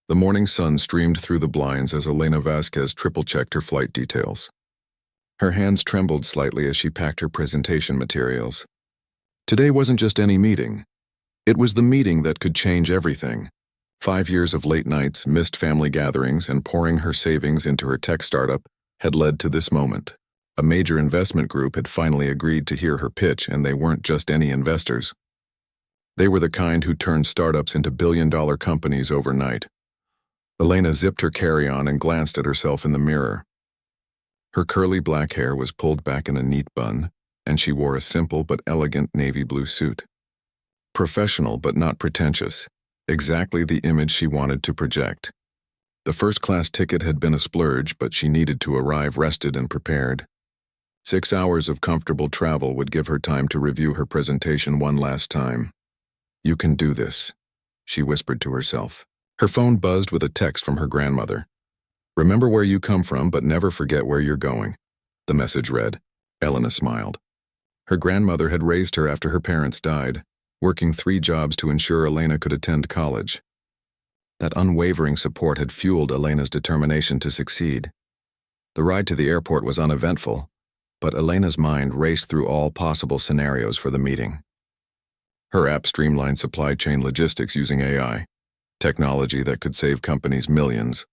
The morning sun streamed through the blinds as Elena Vasquez triple-checked her flight details. Her hands trembled slightly as she packed her presentation materials. Today wasn't just any meeting. It was the meeting that could change everything. 5 years of late nights, missed family gatherings, and pouring her savings into her tech startup had led to this moment. A major investment group had finally agreed to hear her pitch, and they weren't just any investors. They were the kind who turned startups into billion-dollar companies overnight. Elena zipped her carry-on and glanced at herself in the mirror. Her curly black hair was pulled back in a neat bun, and she wore a simple but elegant navy blue suit. Professional but not pretentious, exactly the image she wanted to project. The first-class ticket had been a splurge, but she needed to arrive rested and prepared. 6 hours of comfortable travel would give her time to review her presentation one last time. "You can do this," she whispered to herself. Her phone buzzed with a text from her grandmother. "Remember where you come from, but never forget where you're going," the message read. Elena smiled. Her grandmother had raised her after her parents died, working 3 jobs to ensure Elena could attend college. That unwavering support had fueled Elena's determination to succeed. The ride to the airport was uneventful, but Elena's mind raced through all possible scenarios for the meeting. Her app streamlined supply chain logistics using AI, technology that could save companies millions.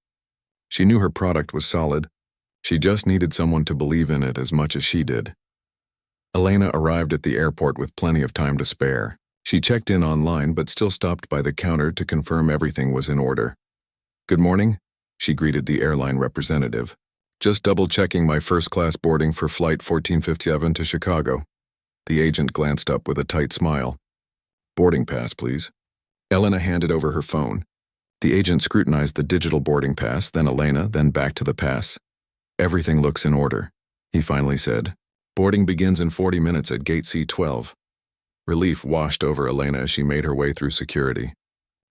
She knew her product was solid. She just needed someone to believe in it as much as she did. Elena arrived at the airport with plenty of time to spare. She checked in online but still stopped by the counter to confirm everything was in order. "Good morning," she greeted the airline representative. "Just double-checking my first-class boarding for Flight 1457 to Chicago." The agent glanced up with a tight smile. "Boarding pass, please." Elena handed over her phone. The agent scrutinized the digital boarding pass, then Elena, then back to the pass. "Everything looks in order," he finally said. "Boarding begins in 40 minutes at gate C12. Relief washed over Elena as she made her way through security.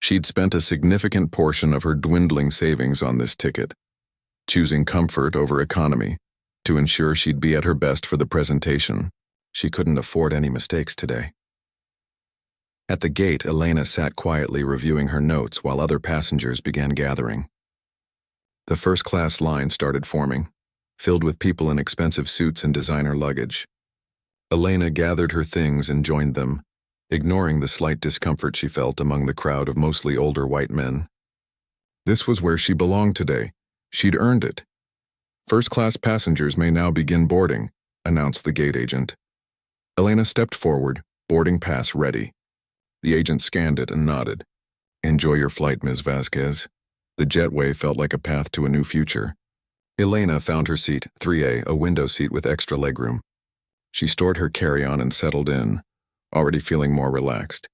She'd spent a significant portion of her dwindling savings on this ticket, choosing comfort over economy to ensure she'd be at her best for the presentation. She couldn't afford any mistakes today. At the gate, Elena sat quietly reviewing her notes while other passengers began gathering. The first-class line started forming, filled with people in expensive suits and designer luggage. Elena gathered her things and joined them, ignoring the slight discomfort she felt among the crowd of mostly older white men. This was where she belonged today. She'd earned it. "First-class passengers may now begin boarding," announced the gate agent. Elena stepped forward, boarding pass ready. The agent scanned it and nodded. "Enjoy your flight, Ms. Vasquez." The jetway felt like a path to a new future. Elena found her seat, 3A, a window seat with extra legroom. She stored her carry-on and settled in, already feeling more relaxed.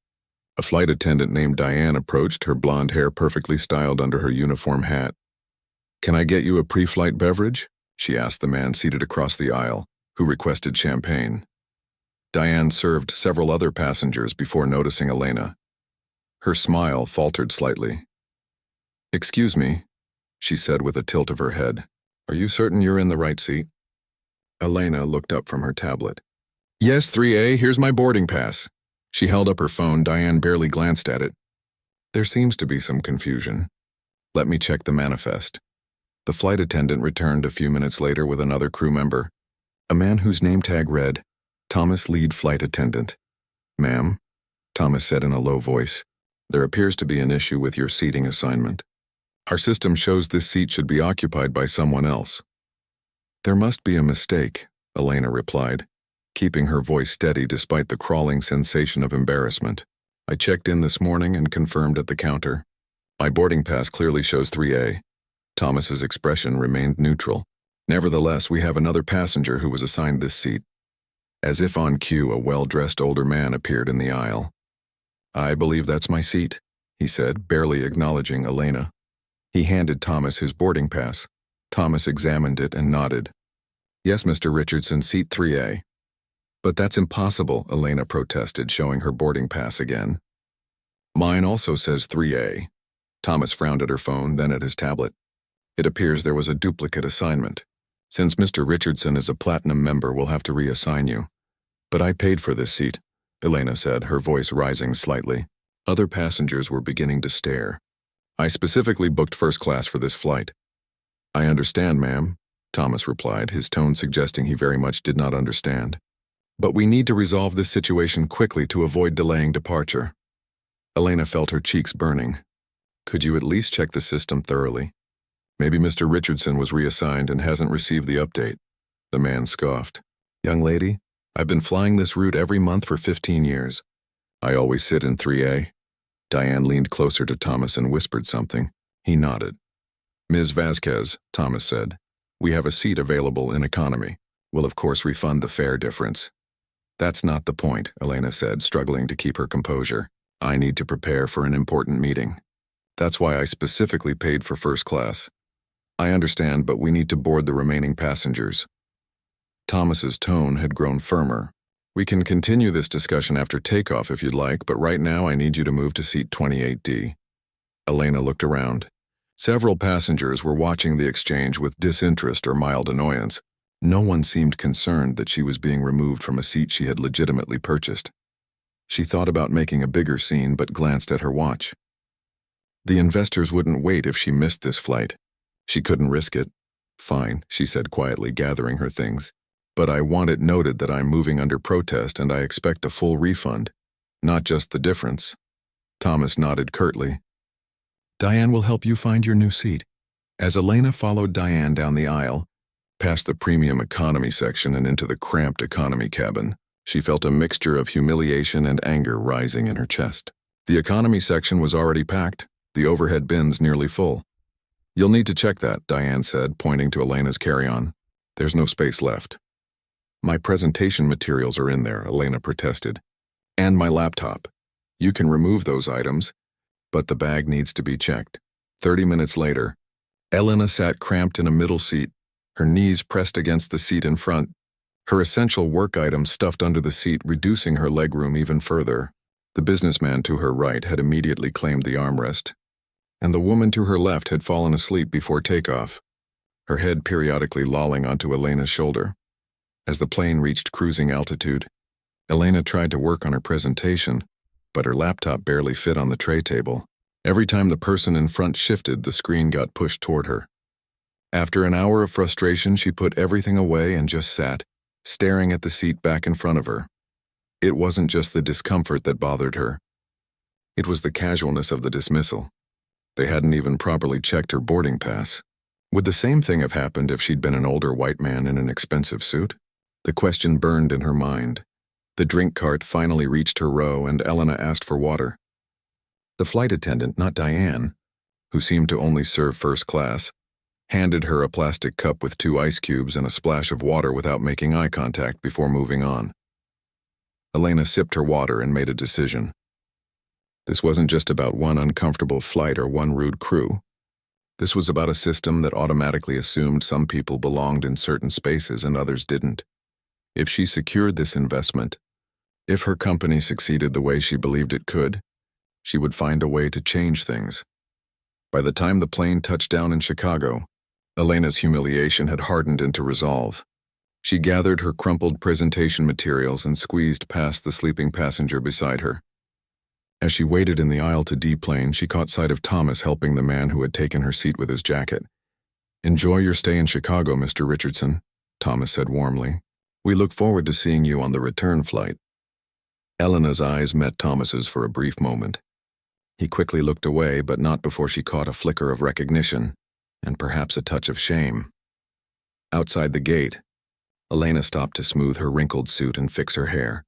A flight attendant named Diane approached, her blonde hair perfectly styled under her uniform hat. "Can I get you a pre-flight beverage?" she asked the man seated across the aisle, who requested champagne. Diane served several other passengers before noticing Elena. Her smile faltered slightly. "Excuse me," she said with a tilt of her head. "Are you certain you're in the right seat?" Elena looked up from her tablet. "Yes, 3A, here's my boarding pass." She held up her phone. Diane barely glanced at it. "There seems to be some confusion. Let me check the manifest." The flight attendant returned a few minutes later with another crew member, a man whose name tag read, "Thomas, lead flight attendant." "Ma'am," Thomas said in a low voice, "there appears to be an issue with your seating assignment. Our system shows this seat should be occupied by someone else." "There must be a mistake," Elena replied, keeping her voice steady despite the crawling sensation of embarrassment. "I checked in this morning and confirmed at the counter. My boarding pass clearly shows 3A. Thomas's expression remained neutral. "Nevertheless, we have another passenger who was assigned this seat." As if on cue, a well-dressed older man appeared in the aisle. "I believe that's my seat," he said, barely acknowledging Elena. He handed Thomas his boarding pass. Thomas examined it and nodded. "Yes, Mr. Richardson, seat 3A. "But that's impossible," Elena protested, showing her boarding pass again. "Mine also says 3A. Thomas frowned at her phone, then at his tablet. "It appears there was a duplicate assignment. Since Mr. Richardson is a platinum member, we'll have to reassign you." "But I paid for this seat," Elena said, her voice rising slightly. Other passengers were beginning to stare. I specifically booked first class for this flight. I understand, ma'am, Thomas replied, his tone suggesting he very much did not understand. But we need to resolve this situation quickly to avoid delaying departure. Elena felt her cheeks burning. Could you at least check the system thoroughly? Maybe Mr. Richardson was reassigned and hasn't received the update. The man scoffed. Young lady, I've been flying this route every month for 15 years. I always sit in 3A. Diane leaned closer to Thomas and whispered something. He nodded. Ms. Vasquez, Thomas said, we have a seat available in economy. We'll of course refund the fare difference. That's not the point, Elena said, struggling to keep her composure. I need to prepare for an important meeting. That's why I specifically paid for first class. I understand, but we need to board the remaining passengers. Thomas's tone had grown firmer. We can continue this discussion after takeoff if you'd like, but right now I need you to move to seat 28D. Elena looked around. Several passengers were watching the exchange with disinterest or mild annoyance. No one seemed concerned that she was being removed from a seat she had legitimately purchased. She thought about making a bigger scene but glanced at her watch. The investors wouldn't wait if she missed this flight. She couldn't risk it. Fine, she said quietly, gathering her things. But I want it noted that I'm moving under protest and I expect a full refund, not just the difference. Thomas nodded curtly. Diane will help you find your new seat. As Elena followed Diane down the aisle, past the premium economy section and into the cramped economy cabin, she felt a mixture of humiliation and anger rising in her chest. The economy section was already packed, the overhead bins nearly full. You'll need to check that, Diane said, pointing to Elena's carry-on. There's no space left. My presentation materials are in there, Elena protested. And my laptop. You can remove those items, but the bag needs to be checked. 30 minutes later, Elena sat cramped in a middle seat, her knees pressed against the seat in front, her essential work items stuffed under the seat, reducing her legroom even further. The businessman to her right had immediately claimed the armrest, and the woman to her left had fallen asleep before takeoff, her head periodically lolling onto Elena's shoulder. As the plane reached cruising altitude, Elena tried to work on her presentation, but her laptop barely fit on the tray table. Every time the person in front shifted, the screen got pushed toward her. After an hour of frustration, she put everything away and just sat, staring at the seat back in front of her. It wasn't just the discomfort that bothered her. It was the casualness of the dismissal. They hadn't even properly checked her boarding pass. Would the same thing have happened if she'd been an older white man in an expensive suit? The question burned in her mind. The drink cart finally reached her row and Elena asked for water. The flight attendant, not Diane, who seemed to only serve first class, handed her a plastic cup with 2 ice cubes and a splash of water without making eye contact before moving on. Elena sipped her water and made a decision. This wasn't just about one uncomfortable flight or one rude crew. This was about a system that automatically assumed some people belonged in certain spaces and others didn't. If she secured this investment, if her company succeeded the way she believed it could, she would find a way to change things. By the time the plane touched down in Chicago, Elena's humiliation had hardened into resolve. She gathered her crumpled presentation materials and squeezed past the sleeping passenger beside her. As she waited in the aisle to deplane, she caught sight of Thomas helping the man who had taken her seat with his jacket. "Enjoy your stay in Chicago, Mr. Richardson," Thomas said warmly. "We look forward to seeing you on the return flight." Elena's eyes met Thomas's for a brief moment. He quickly looked away, but not before she caught a flicker of recognition, and perhaps a touch of shame. Outside the gate, Elena stopped to smooth her wrinkled suit and fix her hair,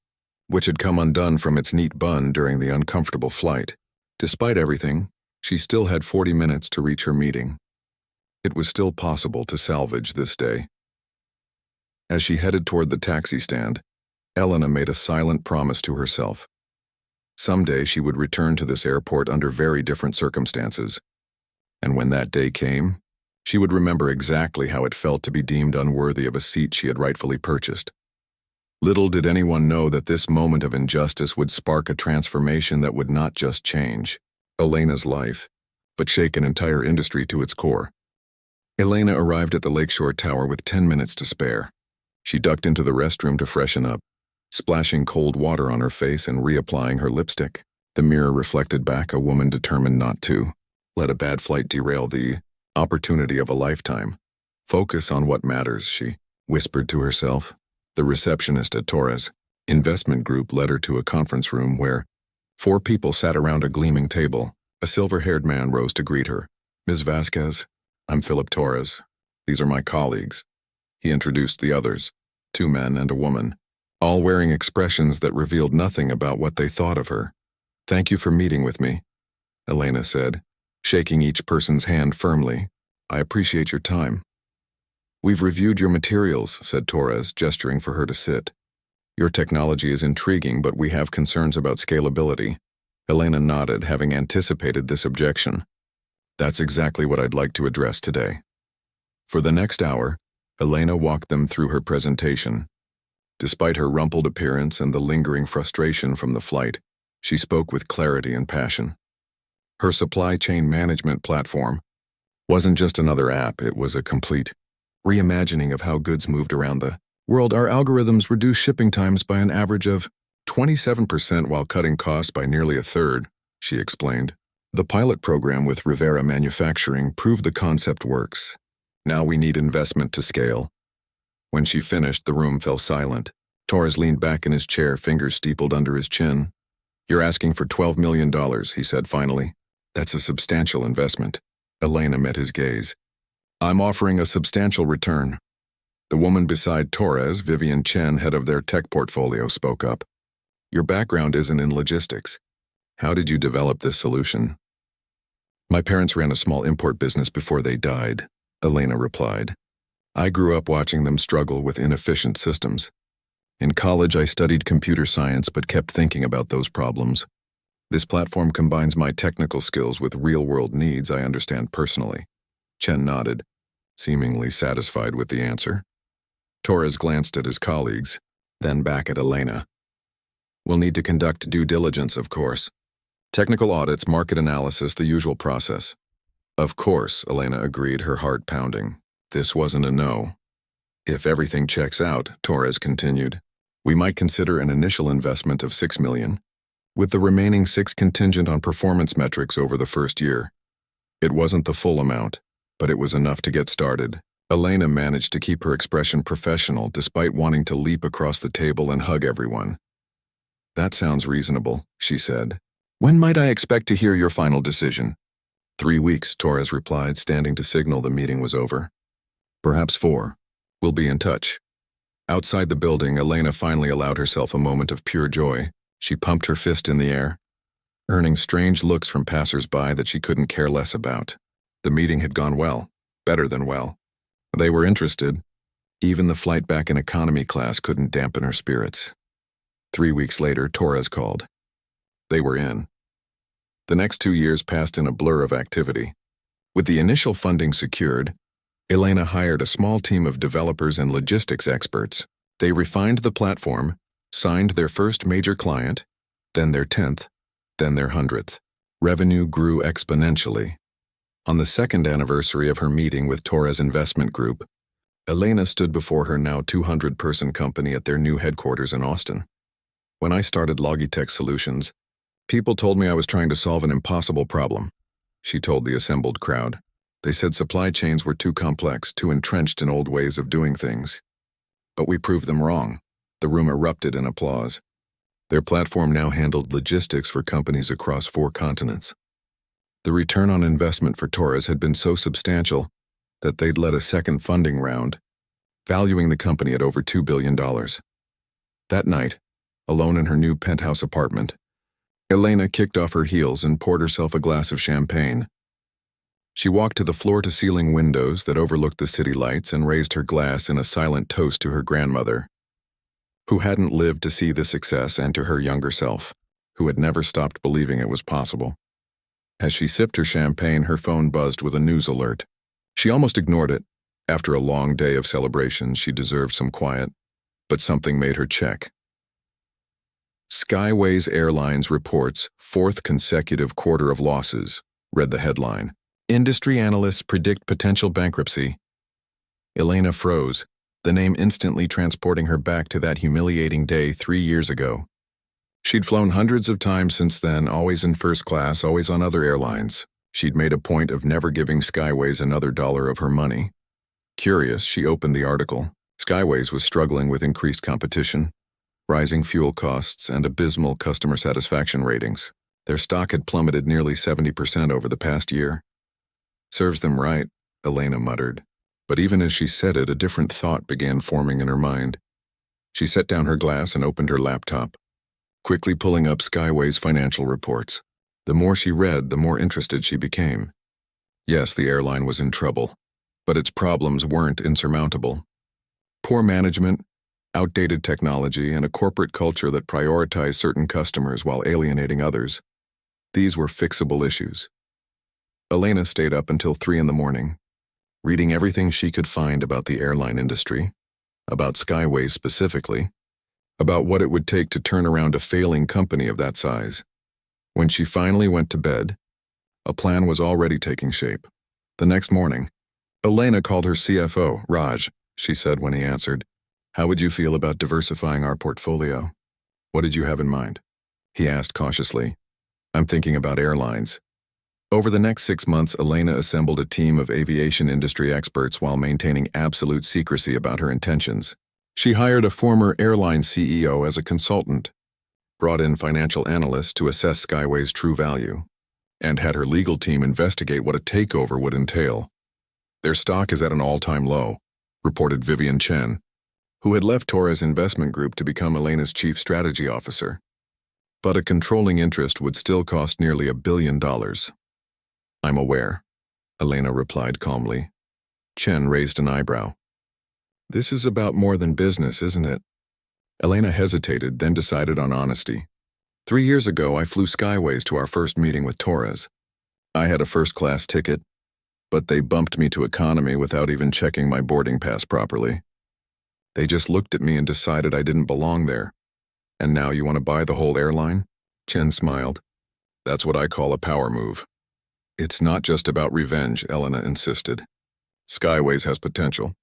which had come undone from its neat bun during the uncomfortable flight. Despite everything, she still had 40 minutes to reach her meeting. It was still possible to salvage this day. As she headed toward the taxi stand, Elena made a silent promise to herself. Someday she would return to this airport under very different circumstances, and when that day came, she would remember exactly how it felt to be deemed unworthy of a seat she had rightfully purchased. Little did anyone know that this moment of injustice would spark a transformation that would not just change Elena's life, but shake an entire industry to its core. Elena arrived at the Lakeshore Tower with 10 minutes to spare. She ducked into the restroom to freshen up, splashing cold water on her face and reapplying her lipstick. The mirror reflected back a woman determined not to. Let a bad flight derail the opportunity of a lifetime. Focus on what matters, she whispered to herself. The receptionist at Torres Investment Group led her to a conference room where 4 people sat around a gleaming table. A silver-haired man rose to greet her. Ms. Vasquez, I'm Philip Torres. These are my colleagues. He introduced the others, 2 men and a woman, all wearing expressions that revealed nothing about what they thought of her. Thank you for meeting with me, Elena said, shaking each person's hand firmly. I appreciate your time. We've reviewed your materials, said Torres, gesturing for her to sit. Your technology is intriguing, but we have concerns about scalability. Elena nodded, having anticipated this objection. That's exactly what I'd like to address today. For the next hour, Elena walked them through her presentation. Despite her rumpled appearance and the lingering frustration from the flight, she spoke with clarity and passion. Her supply chain management platform wasn't just another app, it was a complete reimagining of how goods moved around the world. Our algorithms reduce shipping times by an average of 27% while cutting costs by nearly a third, she explained. The pilot program with Rivera Manufacturing proved the concept works. Now we need investment to scale. When she finished, the room fell silent. Torres leaned back in his chair, fingers steepled under his chin. You're asking for $12 million, he said finally. That's a substantial investment. Elena met his gaze. I'm offering a substantial return. The woman beside Torres, Vivian Chen, head of their tech portfolio, spoke up. Your background isn't in logistics. How did you develop this solution? My parents ran a small import business before they died, Elena replied. I grew up watching them struggle with inefficient systems. In college, I studied computer science but kept thinking about those problems. This platform combines my technical skills with real-world needs I understand personally. Chen nodded, seemingly satisfied with the answer. Torres glanced at his colleagues, then back at Elena. We'll need to conduct due diligence, of course. Technical audits, market analysis, the usual process. Of course, Elena agreed, her heart pounding. This wasn't a no. If everything checks out, Torres continued, we might consider an initial investment of $6 million, with the remaining 6 contingent on performance metrics over the first year. It wasn't the full amount, but it was enough to get started. Elena managed to keep her expression professional despite wanting to leap across the table and hug everyone. That sounds reasonable, she said. When might I expect to hear your final decision? 3 weeks, Torres replied, standing to signal the meeting was over. Perhaps 4. We'll be in touch. Outside the building, Elena finally allowed herself a moment of pure joy. She pumped her fist in the air, earning strange looks from passers-by that she couldn't care less about. The meeting had gone well, better than well. They were interested. Even the flight back in economy class couldn't dampen her spirits. 3 weeks later, Torres called. They were in. The next 2 years passed in a blur of activity. With the initial funding secured, Elena hired a small team of developers and logistics experts. They refined the platform, signed their first major client, then their 10th, then their 100th. Revenue grew exponentially. On the 2nd anniversary of her meeting with Torres Investment Group, Elena stood before her now 200-person company at their new headquarters in Austin. When I started Logitech Solutions, people told me I was trying to solve an impossible problem, she told the assembled crowd. They said supply chains were too complex, too entrenched in old ways of doing things. But we proved them wrong. The room erupted in applause. Their platform now handled logistics for companies across 4 continents. The return on investment for Torres had been so substantial that they'd led a second funding round, valuing the company at over $2 billion. That night, alone in her new penthouse apartment, Elena kicked off her heels and poured herself a glass of champagne. She walked to the floor-to-ceiling windows that overlooked the city lights and raised her glass in a silent toast to her grandmother, who hadn't lived to see the success, and to her younger self, who had never stopped believing it was possible. As she sipped her champagne, her phone buzzed with a news alert. She almost ignored it. After a long day of celebrations, she deserved some quiet, but something made her check. Skyways Airlines reports 4th consecutive quarter of losses, read the headline. Industry analysts predict potential bankruptcy. Elena froze, the name instantly transporting her back to that humiliating day 3 years ago. She'd flown hundreds of times since then, always in first class, always on other airlines. She'd made a point of never giving Skyways another dollar of her money. Curious, she opened the article. Skyways was struggling with increased competition, rising fuel costs, and abysmal customer satisfaction ratings. Their stock had plummeted nearly 70% over the past year. Serves them right, Elena muttered. But even as she said it, a different thought began forming in her mind. She set down her glass and opened her laptop, quickly pulling up Skyway's financial reports. The more she read, the more interested she became. Yes, the airline was in trouble, but its problems weren't insurmountable. Poor management, outdated technology, and a corporate culture that prioritized certain customers while alienating others. These were fixable issues. Elena stayed up until 3 a.m, reading everything she could find about the airline industry, about Skyways specifically, about what it would take to turn around a failing company of that size. When she finally went to bed, a plan was already taking shape. The next morning, Elena called her CFO, Raj. She said when he answered, "How would you feel about diversifying our portfolio?" "What did you have in mind?" he asked cautiously. "I'm thinking about airlines." Over the next 6 months, Elena assembled a team of aviation industry experts while maintaining absolute secrecy about her intentions. She hired a former airline CEO as a consultant, brought in financial analysts to assess Skyway's true value, and had her legal team investigate what a takeover would entail. "Their stock is at an all-time low," reported Vivian Chen, who had left Torres Investment Group to become Elena's chief strategy officer. "But a controlling interest would still cost nearly $1 billion. "I'm aware," Elena replied calmly. Chen raised an eyebrow. "This is about more than business, isn't it?" Elena hesitated, then decided on honesty. 3 years ago, I flew Skyways to our first meeting with Torres. I had a first-class ticket, but they bumped me to economy without even checking my boarding pass properly. They just looked at me and decided I didn't belong there. "And now you want to buy the whole airline?" Chen smiled. "That's what I call a power move." "It's not just about revenge," Elena insisted. "Skyways has potential.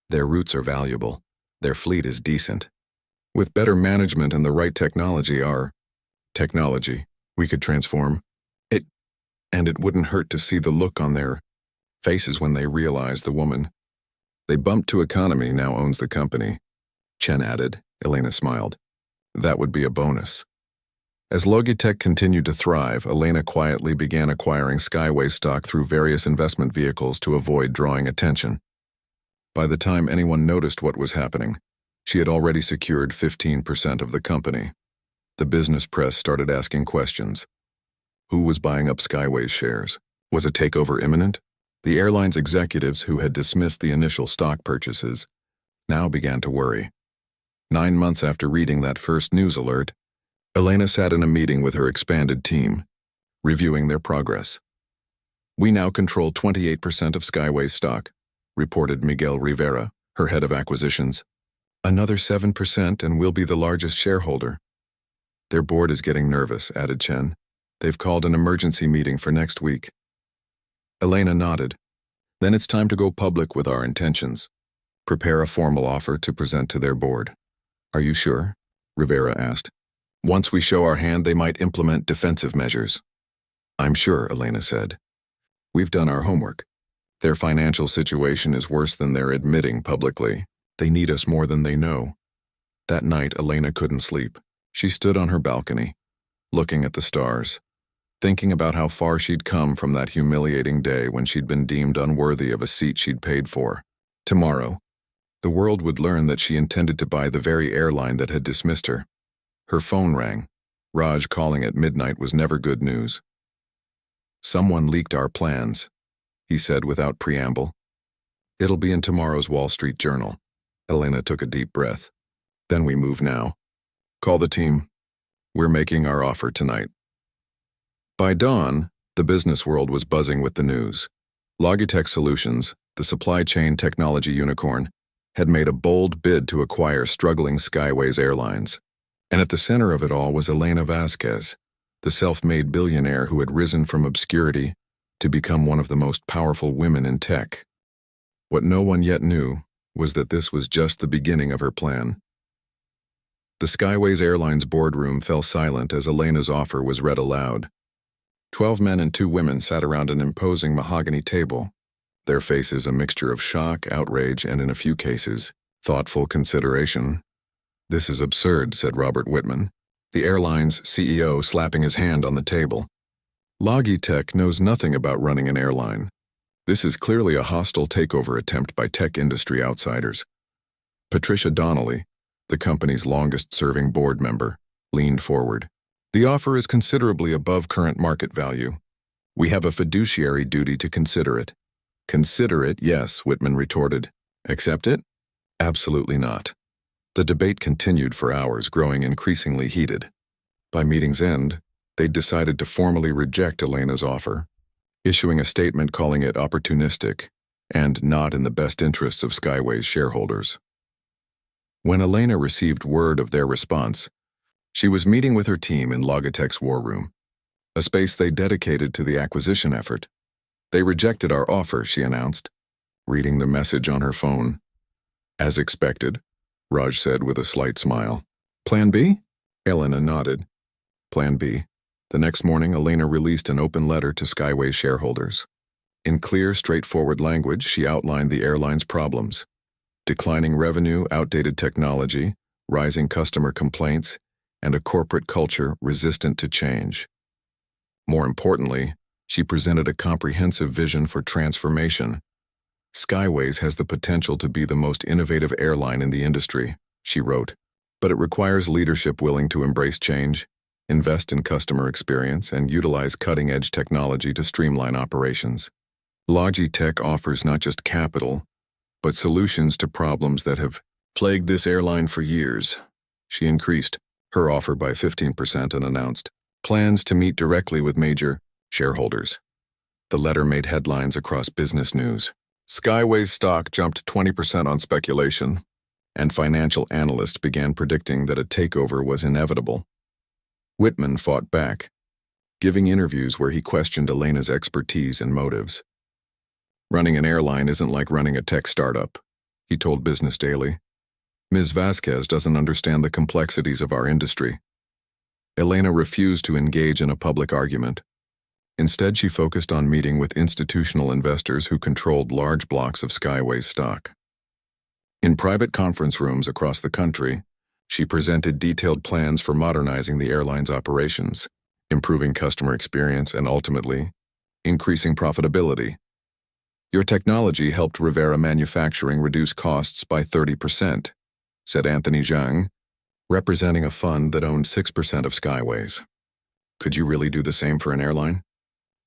Their routes are valuable. Their fleet is decent. With better management and the right technology, we could transform it, and it wouldn't hurt to see the look on their faces when they realize the woman they bumped to economy now owns the company," Chen added. Elena smiled. "That would be a bonus." As Logitech continued to thrive, Elena quietly began acquiring Skyway stock through various investment vehicles to avoid drawing attention. By the time anyone noticed what was happening, she had already secured 15% of the company. The business press started asking questions. Who was buying up Skyway's shares? Was a takeover imminent? The airline's executives, who had dismissed the initial stock purchases, now began to worry. 9 months after reading that first news alert, Elena sat in a meeting with her expanded team, reviewing their progress. "We now control 28% of Skyway's stock," reported Miguel Rivera, her head of acquisitions. "Another 7% and we'll be the largest shareholder." "Their board is getting nervous," added Chen. "They've called an emergency meeting for next week." Elena nodded. "Then it's time to go public with our intentions. Prepare a formal offer to present to their board." "Are you sure?" Rivera asked. "Once we show our hand, they might implement defensive measures." "I'm sure," Elena said. "We've done our homework. Their financial situation is worse than they're admitting publicly. They need us more than they know." That night, Elena couldn't sleep. She stood on her balcony, looking at the stars, thinking about how far she'd come from that humiliating day when she'd been deemed unworthy of a seat she'd paid for. Tomorrow, the world would learn that she intended to buy the very airline that had dismissed her. Her phone rang. Raj calling at midnight was never good news. "Someone leaked our plans," he said without preamble. "It'll be in tomorrow's Wall Street Journal." Elena took a deep breath. "Then we move now. Call the team. We're making our offer tonight." By dawn, the business world was buzzing with the news. Logitech Solutions, the supply chain technology unicorn, had made a bold bid to acquire struggling Skyways Airlines. And at the center of it all was Elena Vasquez, the self-made billionaire who had risen from obscurity to become one of the most powerful women in tech. What no one yet knew was that this was just the beginning of her plan. The Skyways Airlines boardroom fell silent as Elena's offer was read aloud. 12 men and 2 women sat around an imposing mahogany table, their faces a mixture of shock, outrage, and in a few cases, thoughtful consideration. "This is absurd," said Robert Whitman, the airline's CEO, slapping his hand on the table. "Logitech knows nothing about running an airline. This is clearly a hostile takeover attempt by tech industry outsiders." Patricia Donnelly, the company's longest-serving board member, leaned forward. "The offer is considerably above current market value. We have a fiduciary duty to consider it." "Consider it, yes," Whitman retorted. "Accept it?" "Absolutely not." The debate continued for hours, growing increasingly heated. By meeting's end, they decided to formally reject Elena's offer, issuing a statement calling it opportunistic and not in the best interests of Skyway's shareholders. When Elena received word of their response, she was meeting with her team in Logitech's war room, a space they dedicated to the acquisition effort. "They rejected our offer," she announced, reading the message on her phone. "As expected," Raj said with a slight smile. "Plan B?" Elena nodded. Plan B. The next morning, Elena released an open letter to Skyway's shareholders. In clear, straightforward language, she outlined the airline's problems: declining revenue, outdated technology, rising customer complaints, and a corporate culture resistant to change. More importantly, she presented a comprehensive vision for transformation. "Skyways has the potential to be the most innovative airline in the industry," she wrote, "but it requires leadership willing to embrace change, invest in customer experience, and utilize cutting-edge technology to streamline operations. Logitech offers not just capital, but solutions to problems that have plagued this airline for years." She increased her offer by 15% and announced plans to meet directly with major shareholders. The letter made headlines across business news. Skyway's stock jumped 20% on speculation, and financial analysts began predicting that a takeover was inevitable. Whitman fought back, giving interviews where he questioned Elena's expertise and motives. "Running an airline isn't like running a tech startup," he told Business Daily. "Ms. Vasquez doesn't understand the complexities of our industry." Elena refused to engage in a public argument. Instead, she focused on meeting with institutional investors who controlled large blocks of Skyway's stock. In private conference rooms across the country, she presented detailed plans for modernizing the airline's operations, improving customer experience, and ultimately, increasing profitability. "Your technology helped Rivera Manufacturing reduce costs by 30%, said Anthony Zhang, representing a fund that owned 6% of Skyways. "Could you really do the same for an airline?"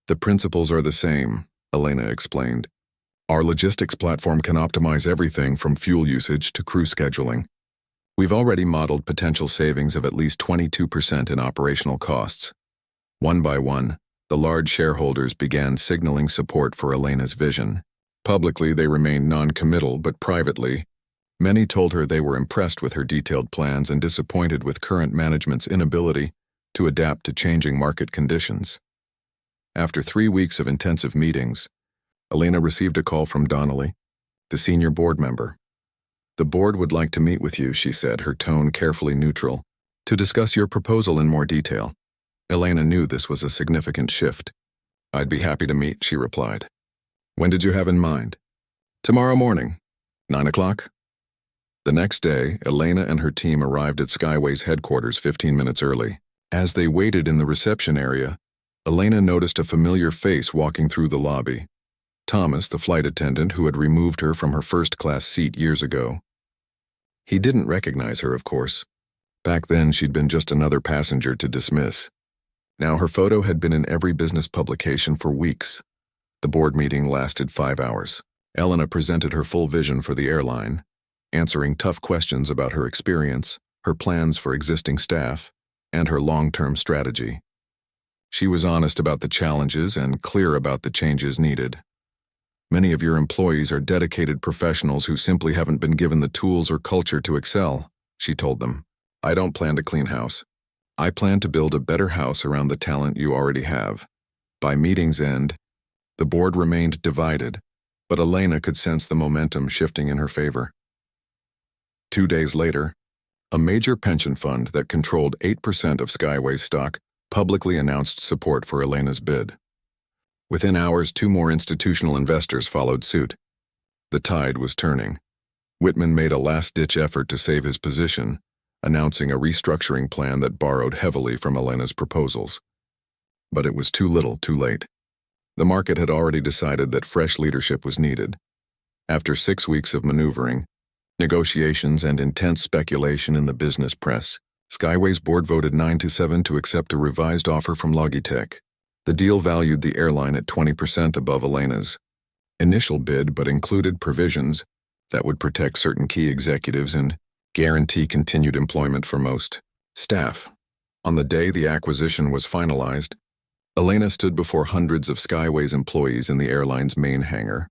"The principles are the same," Elena explained. "Our logistics platform can optimize everything from fuel usage to crew scheduling. We've already modeled potential savings of at least 22% in operational costs." One by one, the large shareholders began signaling support for Elena's vision. Publicly, they remained non-committal, but privately, many told her they were impressed with her detailed plans and disappointed with current management's inability to adapt to changing market conditions. After 3 weeks of intensive meetings, Elena received a call from Donnelly, the senior board member. "The board would like to meet with you," she said, her tone carefully neutral, "to discuss your proposal in more detail." Elena knew this was a significant shift. "I'd be happy to meet," she replied. "When did you have in mind?" "Tomorrow morning, 9 o'clock. The next day, Elena and her team arrived at Skyway's headquarters 15 minutes early. As they waited in the reception area, Elena noticed a familiar face walking through the lobby. Thomas, the flight attendant who had removed her from her first-class seat years ago. He didn't recognize her, of course. Back then, she'd been just another passenger to dismiss. Now her photo had been in every business publication for weeks. The board meeting lasted 5 hours. Elena presented her full vision for the airline, answering tough questions about her experience, her plans for existing staff, and her long-term strategy. She was honest about the challenges and clear about the changes needed. "Many of your employees are dedicated professionals who simply haven't been given the tools or culture to excel," she told them. "I don't plan to clean house. I plan to build a better house around the talent you already have." By meeting's end, the board remained divided, but Elena could sense the momentum shifting in her favor. 2 days later, a major pension fund that controlled 8% of Skyway's stock publicly announced support for Elena's bid. Within hours, 2 more institutional investors followed suit. The tide was turning. Whitman made a last-ditch effort to save his position, announcing a restructuring plan that borrowed heavily from Elena's proposals. But it was too little, too late. The market had already decided that fresh leadership was needed. After 6 weeks of maneuvering, negotiations, and intense speculation in the business press, Skyway's board voted 9-7 to accept a revised offer from Logitech. The deal valued the airline at 20% above Elena's initial bid, but included provisions that would protect certain key executives and guarantee continued employment for most staff. On the day the acquisition was finalized, Elena stood before hundreds of Skyway's employees in the airline's main hangar.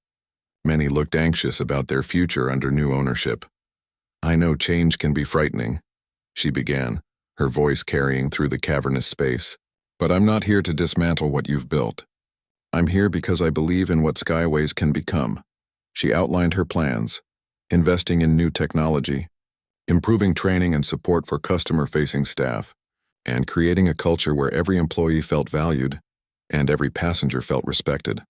Many looked anxious about their future under new ownership. "I know change can be frightening," she began, her voice carrying through the cavernous space. "But I'm not here to dismantle what you've built. I'm here because I believe in what Skyways can become." She outlined her plans: investing in new technology, improving training and support for customer-facing staff, and creating a culture where every employee felt valued and every passenger felt respected.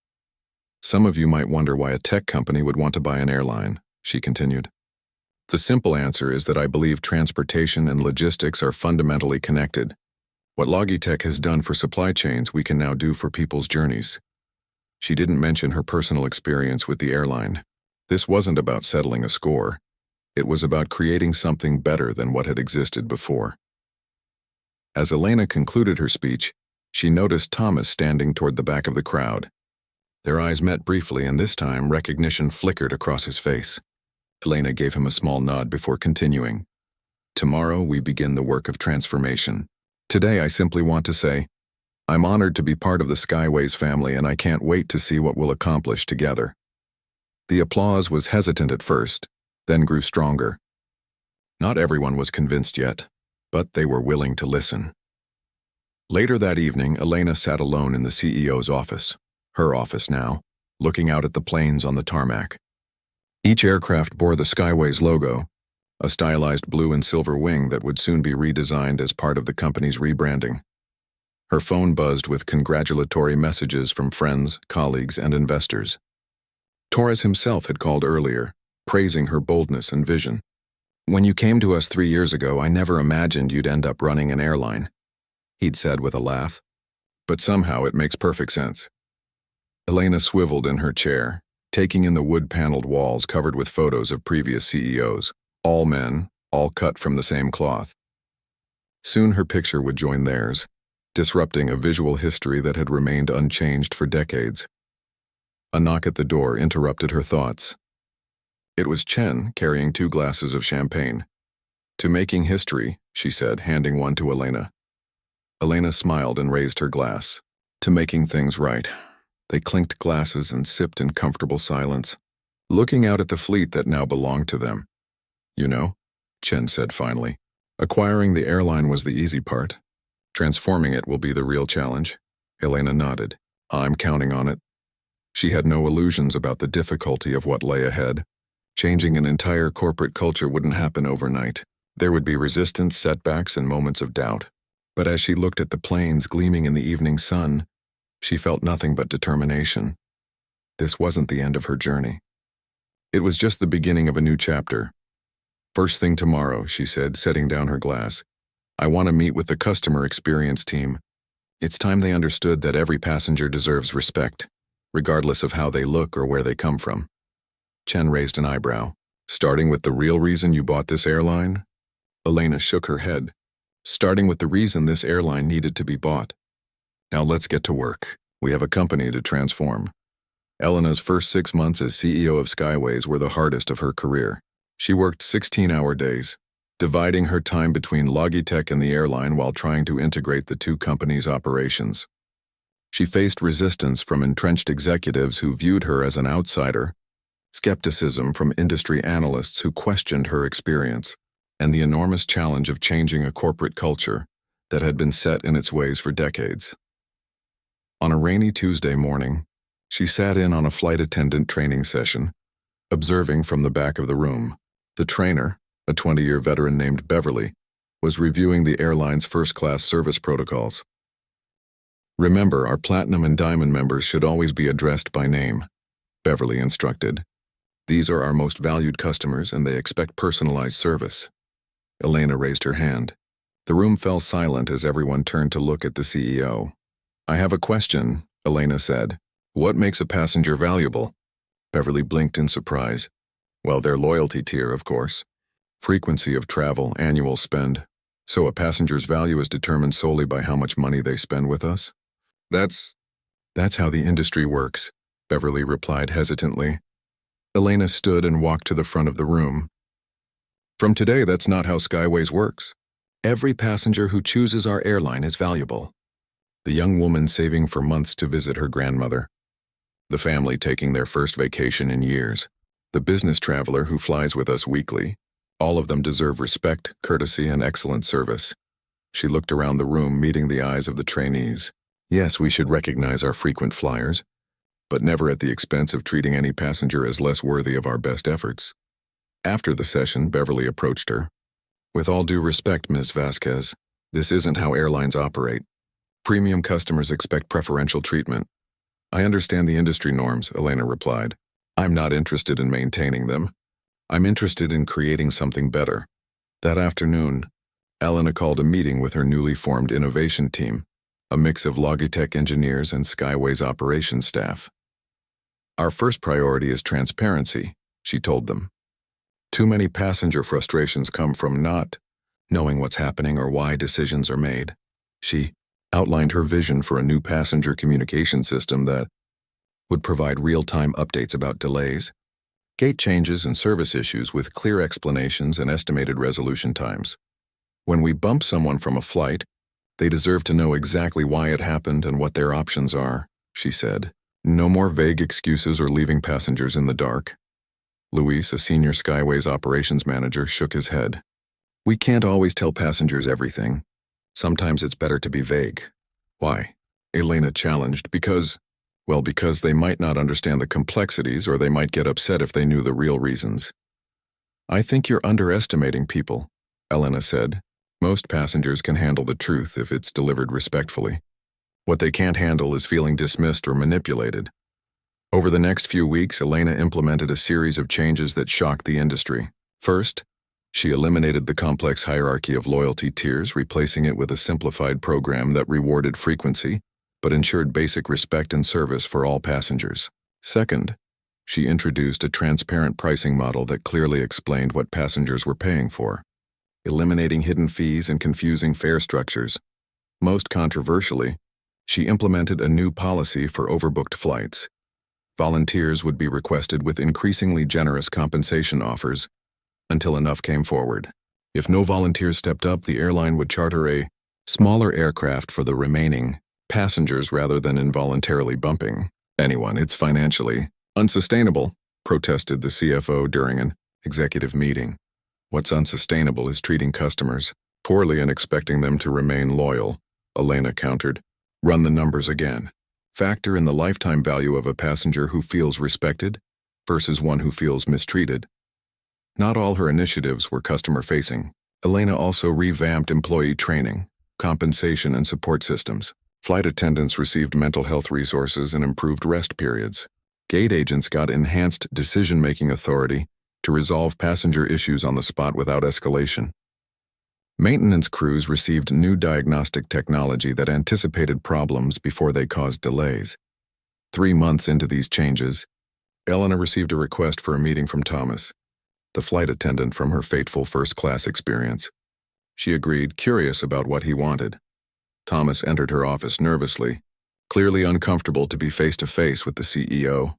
"Some of you might wonder why a tech company would want to buy an airline," she continued. "The simple answer is that I believe transportation and logistics are fundamentally connected. What Logitech has done for supply chains, we can now do for people's journeys." She didn't mention her personal experience with the airline. This wasn't about settling a score. It was about creating something better than what had existed before. As Elena concluded her speech, she noticed Thomas standing toward the back of the crowd. Their eyes met briefly, and this time recognition flickered across his face. Elena gave him a small nod before continuing. "Tomorrow we begin the work of transformation. Today I simply want to say, I'm honored to be part of the Skyways family, and I can't wait to see what we'll accomplish together." The applause was hesitant at first, then grew stronger. Not everyone was convinced yet, but they were willing to listen. Later that evening, Elena sat alone in the CEO's office, her office now, looking out at the planes on the tarmac. Each aircraft bore the Skyways logo, a stylized blue and silver wing that would soon be redesigned as part of the company's rebranding. Her phone buzzed with congratulatory messages from friends, colleagues, and investors. Torres himself had called earlier, praising her boldness and vision. "When you came to us 3 years ago, I never imagined you'd end up running an airline," he'd said with a laugh. "But somehow it makes perfect sense." Elena swiveled in her chair, taking in the wood-paneled walls covered with photos of previous CEOs, all men, all cut from the same cloth. Soon her picture would join theirs, disrupting a visual history that had remained unchanged for decades. A knock at the door interrupted her thoughts. It was Chen, carrying 2 glasses of champagne. "To making history," she said, handing one to Elena. Elena smiled and raised her glass. "To making things right." They clinked glasses and sipped in comfortable silence, looking out at the fleet that now belonged to them. "You know," Chen said finally, "acquiring the airline was the easy part. Transforming it will be the real challenge." Elena nodded. "I'm counting on it." She had no illusions about the difficulty of what lay ahead. Changing an entire corporate culture wouldn't happen overnight. There would be resistance, setbacks, and moments of doubt. But as she looked at the planes gleaming in the evening sun, she felt nothing but determination. This wasn't the end of her journey. It was just the beginning of a new chapter. "First thing tomorrow," she said, setting down her glass, "I want to meet with the customer experience team. It's time they understood that every passenger deserves respect, regardless of how they look or where they come from." Chen raised an eyebrow. "Starting with the real reason you bought this airline?" Elena shook her head. "Starting with the reason this airline needed to be bought. Now let's get to work. We have a company to transform." Elena's first 6 months as CEO of Skyways were the hardest of her career. She worked 16-hour days, dividing her time between Logitech and the airline while trying to integrate the 2 companies' operations. She faced resistance from entrenched executives who viewed her as an outsider, skepticism from industry analysts who questioned her experience, and the enormous challenge of changing a corporate culture that had been set in its ways for decades. On a rainy Tuesday morning, she sat in on a flight attendant training session, observing from the back of the room. The trainer, a 20-year veteran named Beverly, was reviewing the airline's first-class service protocols. Remember, our Platinum and Diamond members should always be addressed by name, Beverly instructed. These are our most valued customers and they expect personalized service. Elena raised her hand. The room fell silent as everyone turned to look at the CEO. I have a question, Elena said. What makes a passenger valuable? Beverly blinked in surprise. Well, their loyalty tier, of course. Frequency of travel, annual spend. So a passenger's value is determined solely by how much money they spend with us? That's how the industry works, Beverly replied hesitantly. Elena stood and walked to the front of the room. From today, that's not how Skyways works. Every passenger who chooses our airline is valuable. The young woman saving for months to visit her grandmother. The family taking their first vacation in years. The business traveler who flies with us weekly. All of them deserve respect, courtesy, and excellent service. She looked around the room, meeting the eyes of the trainees. Yes, we should recognize our frequent flyers, but never at the expense of treating any passenger as less worthy of our best efforts. After the session, Beverly approached her. With all due respect, Ms. Vasquez, this isn't how airlines operate. Premium customers expect preferential treatment. I understand the industry norms, Elena replied. I'm not interested in maintaining them. I'm interested in creating something better. That afternoon, Elena called a meeting with her newly formed innovation team, a mix of Logitech engineers and Skyways operations staff. Our first priority is transparency, she told them. Too many passenger frustrations come from not knowing what's happening or why decisions are made. She outlined her vision for a new passenger communication system that would provide real-time updates about delays, gate changes, and service issues with clear explanations and estimated resolution times. When we bump someone from a flight, they deserve to know exactly why it happened and what their options are, she said. No more vague excuses or leaving passengers in the dark. Luis, a senior Skyways operations manager, shook his head. We can't always tell passengers everything. Sometimes it's better to be vague. Why? Elena challenged. Because they might not understand the complexities or they might get upset if they knew the real reasons. I think you're underestimating people, Elena said. Most passengers can handle the truth if it's delivered respectfully. What they can't handle is feeling dismissed or manipulated. Over the next few weeks, Elena implemented a series of changes that shocked the industry. First, she eliminated the complex hierarchy of loyalty tiers, replacing it with a simplified program that rewarded frequency, but ensured basic respect and service for all passengers. Second, she introduced a transparent pricing model that clearly explained what passengers were paying for, eliminating hidden fees and confusing fare structures. Most controversially, she implemented a new policy for overbooked flights. Volunteers would be requested with increasingly generous compensation offers until enough came forward. If no volunteers stepped up, the airline would charter a smaller aircraft for the remaining passengers rather than involuntarily bumping anyone. It's financially unsustainable, protested the CFO during an executive meeting. What's unsustainable is treating customers poorly and expecting them to remain loyal, Elena countered. Run the numbers again. Factor in the lifetime value of a passenger who feels respected versus one who feels mistreated. Not all her initiatives were customer-facing. Elena also revamped employee training, compensation, and support systems. Flight attendants received mental health resources and improved rest periods. Gate agents got enhanced decision-making authority to resolve passenger issues on the spot without escalation. Maintenance crews received new diagnostic technology that anticipated problems before they caused delays. 3 months into these changes, Elena received a request for a meeting from Thomas, the flight attendant from her fateful first-class experience. She agreed, curious about what he wanted. Thomas entered her office nervously, clearly uncomfortable to be face-to-face with the CEO.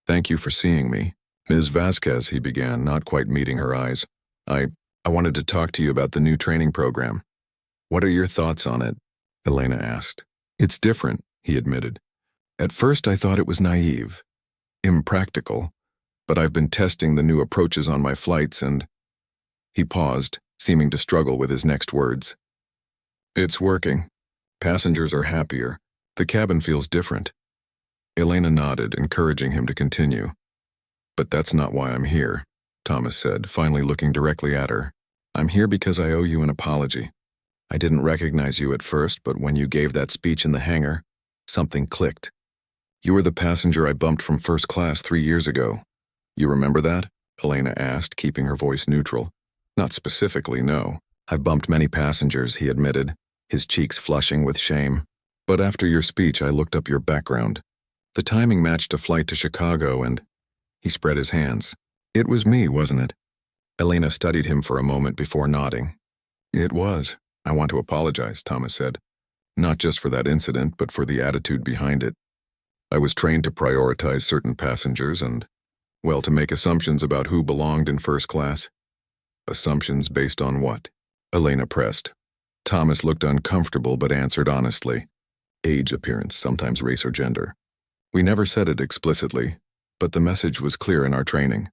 Thank you for seeing me. Ms. Vasquez, he began, not quite meeting her eyes. I wanted to talk to you about the new training program. What are your thoughts on it? Elena asked. It's different, he admitted. At first I thought it was naive, impractical, but I've been testing the new approaches on my flights and... He paused, seeming to struggle with his next words. It's working. Passengers are happier. The cabin feels different. Elena nodded, encouraging him to continue. But that's not why I'm here, Thomas said, finally looking directly at her. I'm here because I owe you an apology. I didn't recognize you at first, but when you gave that speech in the hangar, Something clicked. "You were the passenger I bumped from first class 3 years ago. You remember that?" Elena asked, keeping her voice neutral. "Not specifically, no. I've bumped many passengers," he admitted, his cheeks flushing with shame. "But after your speech, I looked up your background. The timing matched a flight to Chicago and—" He spread his hands. "It was me, wasn't it?" Elena studied him for a moment before nodding. "It was. I want to apologize," Thomas said. "Not just for that incident, but for the attitude behind it. I was trained to prioritize certain passengers and, well, to make assumptions about who belonged in first class." "Assumptions based on what?" Elena pressed. Thomas looked uncomfortable but answered honestly. "Age, appearance, sometimes race or gender. We never said it explicitly, but the message was clear in our training."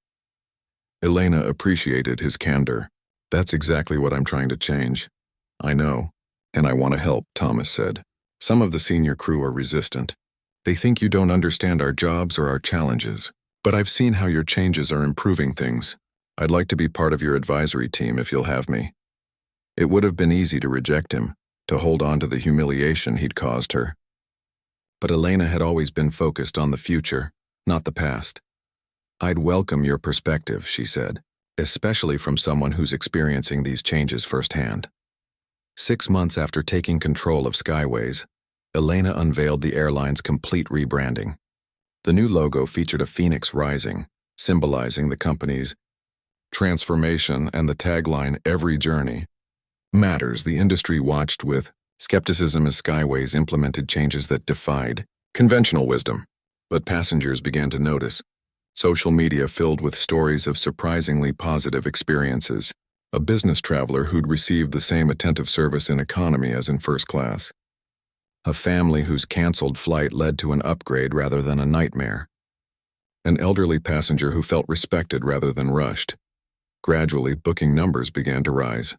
Elena appreciated his candor. "That's exactly what I'm trying to change. I know, and I want to help," Thomas said. "Some of the senior crew are resistant. They think you don't understand our jobs or our challenges. But I've seen how your changes are improving things. I'd like to be part of your advisory team if you'll have me." It would have been easy to reject him, to hold on to the humiliation he'd caused her. But Elena had always been focused on the future, not the past. "I'd welcome your perspective," she said, "especially from someone who's experiencing these changes firsthand." 6 months after taking control of Skyways, Elena unveiled the airline's complete rebranding. The new logo featured a phoenix rising, symbolizing the company's transformation, and the tagline, "Every journey matters." The industry watched with skepticism as Skyways implemented changes that defied conventional wisdom. But passengers began to notice. Social media filled with stories of surprisingly positive experiences. A business traveler who'd received the same attentive service in economy as in first class. A family whose canceled flight led to an upgrade rather than a nightmare. An elderly passenger who felt respected rather than rushed. Gradually, booking numbers began to rise.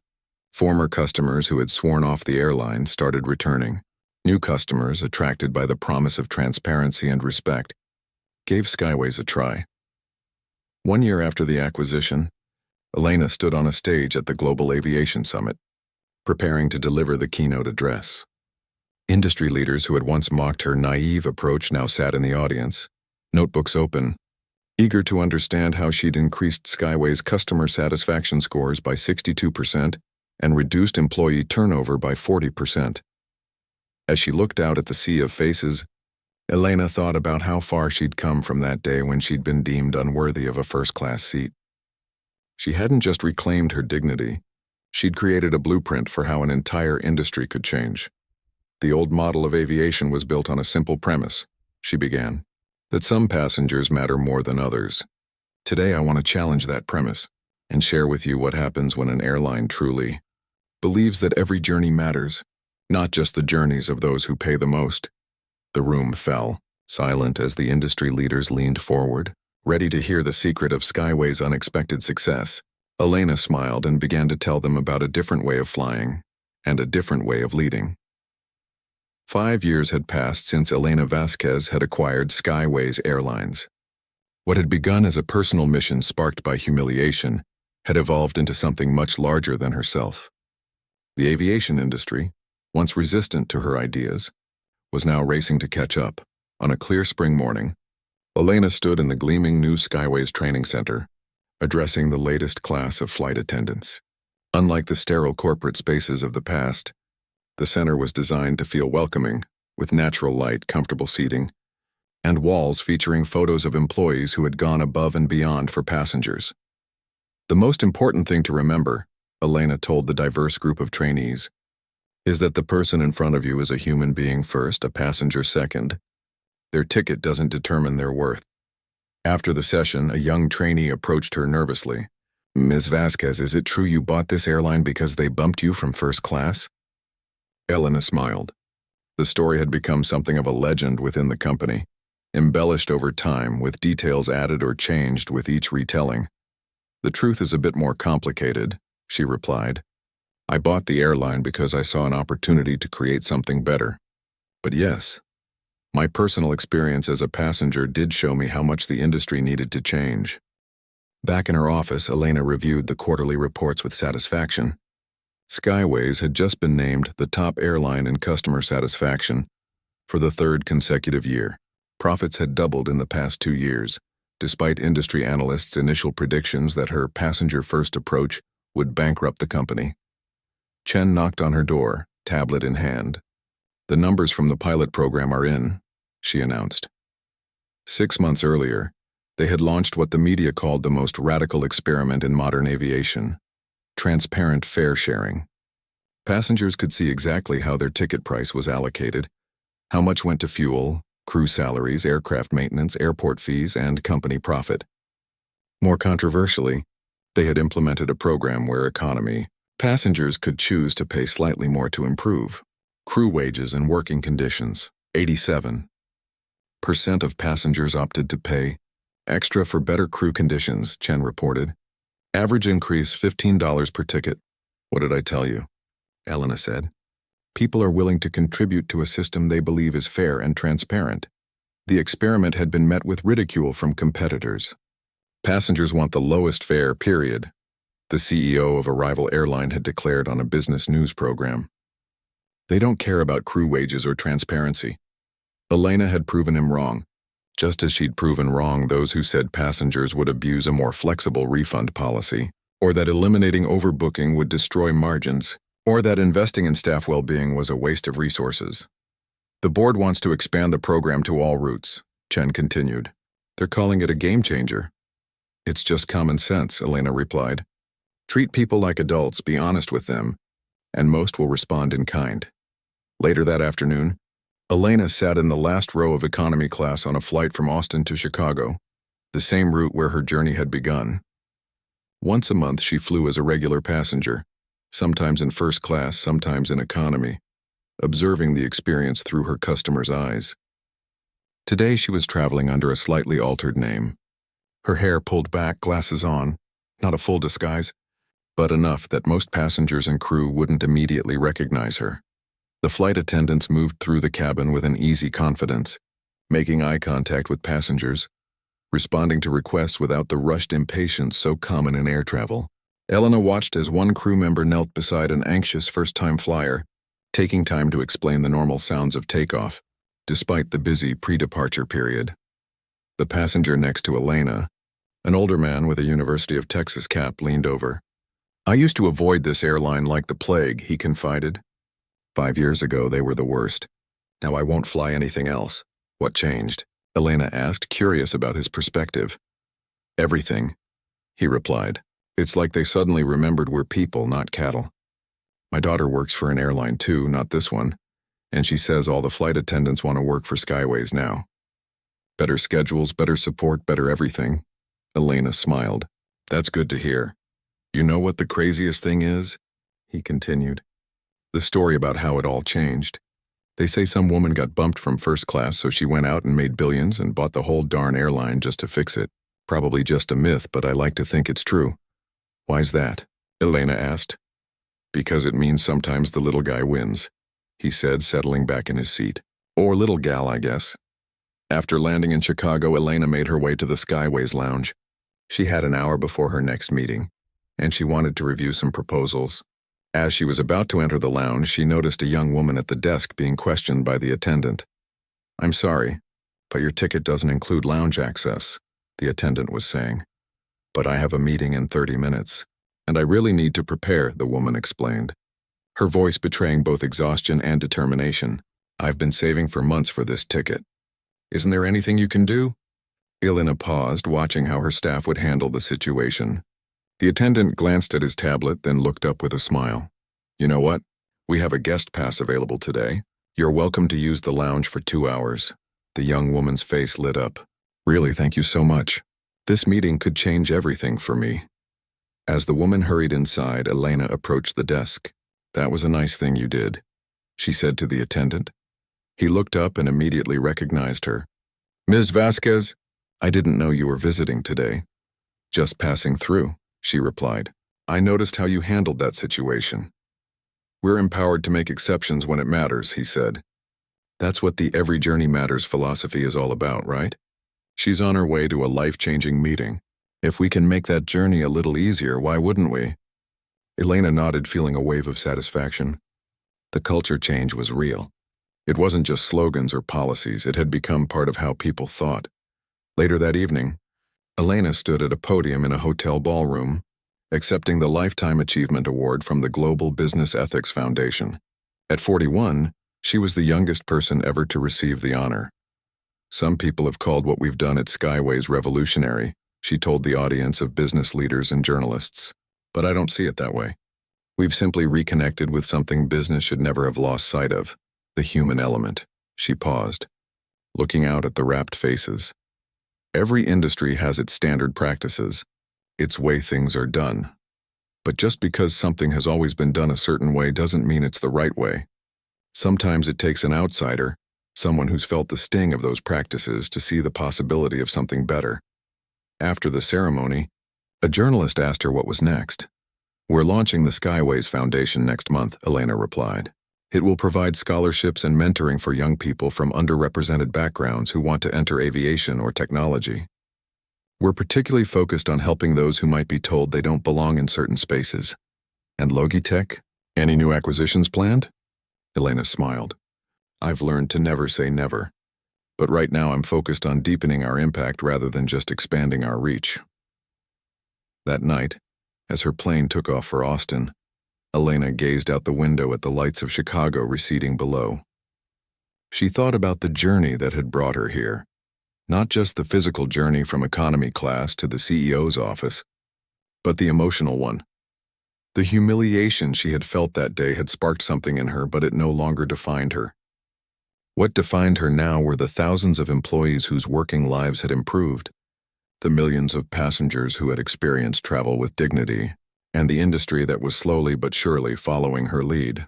Former customers who had sworn off the airline started returning. New customers, attracted by the promise of transparency and respect, gave Skyways a try. 1 year after the acquisition, Elena stood on a stage at the Global Aviation Summit, preparing to deliver the keynote address. Industry leaders who had once mocked her naive approach now sat in the audience, notebooks open, eager to understand how she'd increased Skyways' customer satisfaction scores by 62% and reduced employee turnover by 40%. As she looked out at the sea of faces, Elena thought about how far she'd come from that day when she'd been deemed unworthy of a first-class seat. She hadn't just reclaimed her dignity, she'd created a blueprint for how an entire industry could change. "The old model of aviation was built on a simple premise," she began, "that some passengers matter more than others. Today I want to challenge that premise and share with you what happens when an airline truly believes that every journey matters, not just the journeys of those who pay the most." The room fell, silent as the industry leaders leaned forward, ready to hear the secret of Skyways' unexpected success. Elena smiled and began to tell them about a different way of flying and a different way of leading. 5 years had passed since Elena Vasquez had acquired Skyways Airlines. What had begun as a personal mission sparked by humiliation had evolved into something much larger than herself. The aviation industry, once resistant to her ideas, was now racing to catch up. On a clear spring morning, Elena stood in the gleaming new Skyways training center, addressing the latest class of flight attendants. Unlike the sterile corporate spaces of the past, the center was designed to feel welcoming, with natural light, comfortable seating, and walls featuring photos of employees who had gone above and beyond for passengers. "The most important thing to remember," Elena told the diverse group of trainees, "is that the person in front of you is a human being first, a passenger second. Their ticket doesn't determine their worth." After the session, a young trainee approached her nervously. "Ms. Vasquez, is it true you bought this airline because they bumped you from first class?" Elena smiled. The story had become something of a legend within the company, embellished over time with details added or changed with each retelling. "The truth is a bit more complicated," she replied. "I bought the airline because I saw an opportunity to create something better. But yes, my personal experience as a passenger did show me how much the industry needed to change." Back in her office, Elena reviewed the quarterly reports with satisfaction. Skyways had just been named the top airline in customer satisfaction, For the third consecutive year, profits had doubled in the past 2 years, despite industry analysts' initial predictions that her passenger-first approach would bankrupt the company. Chen knocked on her door, tablet in hand. "The numbers from the pilot program are in," she announced. 6 months earlier, they had launched what the media called the most radical experiment in modern aviation: transparent fare sharing. Passengers could see exactly how their ticket price was allocated, how much went to fuel, crew salaries, aircraft maintenance, airport fees, and company profit. More controversially, they had implemented a program where economy passengers could choose to pay slightly more to improve crew wages and working conditions. 87% of passengers opted to pay extra for better crew conditions, Chen reported. Average increase $15 per ticket. "What did I tell you?" Elena said. "People are willing to contribute to a system they believe is fair and transparent." The experiment had been met with ridicule from competitors. "Passengers want the lowest fare, period," the CEO of a rival airline had declared on a business news program. "They don't care about crew wages or transparency." Elena had proven him wrong, just as she'd proven wrong those who said passengers would abuse a more flexible refund policy, or that eliminating overbooking would destroy margins, or that investing in staff well-being was a waste of resources. "The board wants to expand the program to all routes," Chen continued. "They're calling it a game changer." "It's just common sense," Elena replied. "Treat people like adults, be honest with them, and most will respond in kind." Later that afternoon, Elena sat in the last row of economy class on a flight from Austin to Chicago, the same route where her journey had begun. Once a month she flew as a regular passenger, sometimes in first class, sometimes in economy, observing the experience through her customers' eyes. Today she was traveling under a slightly altered name. Her hair pulled back, glasses on, not a full disguise, but enough that most passengers and crew wouldn't immediately recognize her. The flight attendants moved through the cabin with an easy confidence, making eye contact with passengers, responding to requests without the rushed impatience so common in air travel. Elena watched as one crew member knelt beside an anxious first-time flyer, taking time to explain the normal sounds of takeoff, despite the busy pre-departure period. The passenger next to Elena, an older man with a University of Texas cap, leaned over. "I used to avoid this airline like the plague," he confided. 5 years ago, they were the worst. Now I won't fly anything else." "What changed?" Elena asked, curious about his perspective. "Everything," he replied. "It's like they suddenly remembered we're people, not cattle. My daughter works for an airline too, not this one, and she says all the flight attendants want to work for Skyways now. Better schedules, better support, better everything." Elena smiled. "That's good to hear. You know what the craziest thing is?" he continued. "The story about how it all changed. They say some woman got bumped from first class, so she went out and made billions and bought the whole darn airline just to fix it. Probably just a myth, but I like to think it's true." "Why's that?" Elena asked. "Because it means sometimes the little guy wins," he said, settling back in his seat. "Or little gal, I guess." After landing in Chicago, Elena made her way to the Skyways lounge. She had an hour before her next meeting, and she wanted to review some proposals. As she was about to enter the lounge, she noticed a young woman at the desk being questioned by the attendant. "I'm sorry, but your ticket doesn't include lounge access," the attendant was saying. "But I have a meeting in 30 minutes, and I really need to prepare," the woman explained, her voice betraying both exhaustion and determination. "I've been saving for months for this ticket. Isn't there anything you can do?" Elena paused, watching how her staff would handle the situation. The attendant glanced at his tablet, then looked up with a smile. "You know what? We have a guest pass available today. You're welcome to use the lounge for 2 hours. The young woman's face lit up. "Really, thank you so much. This meeting could change everything for me." As the woman hurried inside, Elena approached the desk. "That was a nice thing you did," she said to the attendant. He looked up and immediately recognized her. "Ms. Vasquez, I didn't know you were visiting today." "Just passing through," she replied. "I noticed how you handled that situation." "We're empowered to make exceptions when it matters," he said. "That's what the Every Journey Matters philosophy is all about, right?" She's on her way to a life-changing meeting. If we can make that journey a little easier, why wouldn't we? Elena nodded, feeling a wave of satisfaction. The culture change was real. It wasn't just slogans or policies, it had become part of how people thought. Later that evening, Elena stood at a podium in a hotel ballroom, accepting the Lifetime Achievement Award from the Global Business Ethics Foundation. At 41, she was the youngest person ever to receive the honor. Some people have called what we've done at Skyways revolutionary, she told the audience of business leaders and journalists. But I don't see it that way. We've simply reconnected with something business should never have lost sight of, the human element. She paused, looking out at the rapt faces. Every industry has its standard practices, its way things are done. But just because something has always been done a certain way doesn't mean it's the right way. Sometimes it takes an outsider, someone who's felt the sting of those practices, to see the possibility of something better. After the ceremony, a journalist asked her what was next. "We're launching the Skyways Foundation next month," Elena replied. "It will provide scholarships and mentoring for young people from underrepresented backgrounds who want to enter aviation or technology. We're particularly focused on helping those who might be told they don't belong in certain spaces." "And Logitech? Any new acquisitions planned?" Elena smiled. "I've learned to never say never. But right now I'm focused on deepening our impact rather than just expanding our reach." That night, as her plane took off for Austin, Elena gazed out the window at the lights of Chicago receding below. She thought about the journey that had brought her here, not just the physical journey from economy class to the CEO's office, but the emotional one. The humiliation she had felt that day had sparked something in her, but it no longer defined her. What defined her now were the thousands of employees whose working lives had improved, the millions of passengers who had experienced travel with dignity, and the industry that was slowly but surely following her lead.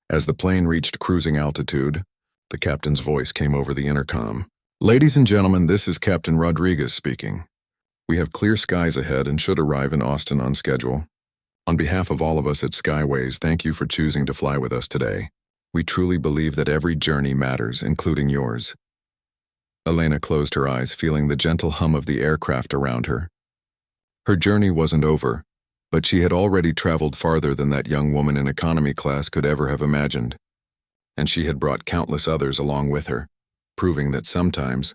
As the plane reached cruising altitude, the captain's voice came over the intercom. "Ladies and gentlemen, this is Captain Rodriguez speaking. We have clear skies ahead and should arrive in Austin on schedule. On behalf of all of us at Skyways, thank you for choosing to fly with us today. We truly believe that every journey matters, including yours." Elena closed her eyes, feeling the gentle hum of the aircraft around her. Her journey wasn't over, but she had already traveled farther than that young woman in economy class could ever have imagined. And she had brought countless others along with her, proving that sometimes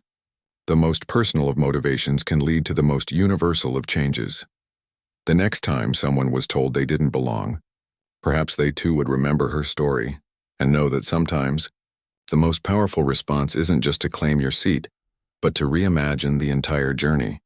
the most personal of motivations can lead to the most universal of changes. The next time someone was told they didn't belong, perhaps they too would remember her story and know that sometimes the most powerful response isn't just to claim your seat, but to reimagine the entire journey.